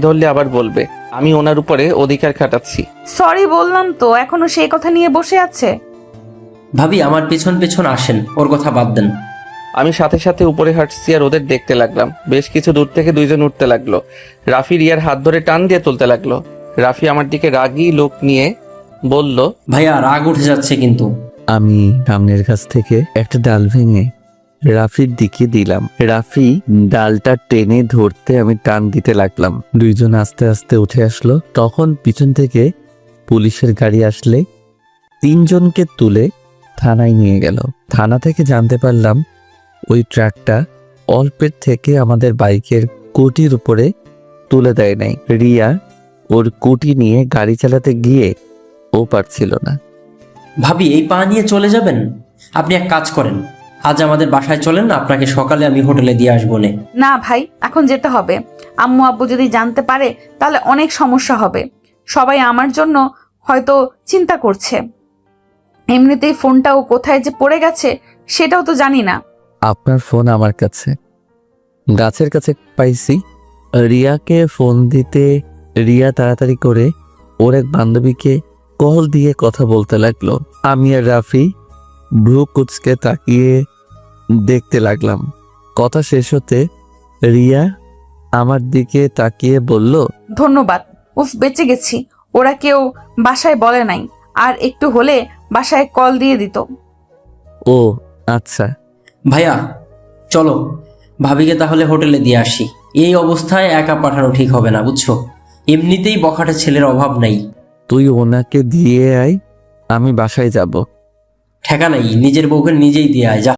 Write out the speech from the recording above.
ধরলে আবার বলবে আমি ওনার উপরে অধিকার খাটাচ্ছি। সরি বললাম তো, এখনো সেই কথা নিয়ে বসে আছে। ভাবি আমার পেছন পেছন আসেন, ওর কথা বাদ দেন। আমি সাথে সাথে উপরে হাঁটছি আর ওদের দেখতে লাগলাম। বেশ কিছু দূর থেকে দুইজন উঠতে লাগলো। রাফি রিয়ার হাত ধরে টান দিয়ে তুলতে লাগলো। রাফি আমার দিকে রাগী লোক নিয়ে বলল, ভাইয়া রাগ উঠে যাচ্ছে কিন্তু। আমি সামনের কাছ থেকে একটা ডাল ভেঙে রাফির দিকে দিলাম। রাফি ডালটা টেনে ধরতে আমি টান দিতে লাগলাম। দুইজন আস্তে আস্তে উঠে আসলো। তখন পিছন থেকে পুলিশের গাড়ি আসলে তিনজনকে তুলে থানায় নিয়ে গেল। থানা থেকে জানতে পারলাম ওই ট্রাকটা অল্পের থেকে আমাদের বাইকের কুটির উপরে তুলে দেয় নাই। রিয়া ওর কুটি নিয়ে গাড়ি চালাতে গিয়ে ও পারছিল না। ভাবি এই পা নিয়ে চলে যাবেন? আপনি এক কাজ করেন, আজ আমাদের বাসায় চলেন, আপনাকে সকালে আমি হোটেলে দিয়ে আসবো নে। না ভাই, এখন যেতে হবে। আম্মু আব্বু যদি জানতে পারে তাহলে অনেক সমস্যা হবে। সবাই আমার জন্য হয়তো চিন্তা করছে। এমনিতেই ফোনটাও কোথায় যে পড়ে গেছে সেটাও তো জানি না। আপনার ফোন আমার কাছে, গাছের কাছে পাইছি। রিয়াকে ফোন দিতে রিয়া তাড়াতাড়ি করে ওর এক বান্ধবীকে কল দিয়ে কথা বলতে লাগলো। আমি আর রাফি ভ্রু কুচকে তাকিয়ে দেখতে লাগলাম। কথা শেষ হতে রিয়া আমার দিকে তাকিয়ে বলল, ধন্যবাদ, উফ বেঁচে গেছি। ওরা কেউ বাসায় বলে নাই, আর একটু হলে বাসায় কল দিয়ে দিত। ও আচ্ছা। ভাইয়া চলো, ভাবিকে তাহলে হোটেলে দিয়ে আসি। এই অবস্থায় একা পাঠানো ঠিক হবে না, বুঝছো? এমনিতেই বখাটে ছেলের অভাব নেই। তুই ওনাকে দিয়ে আয়, আমি বাসায় যাব। ঠেকা নাই, নিজের বউকে নিজেই দিয়ে আয় যা।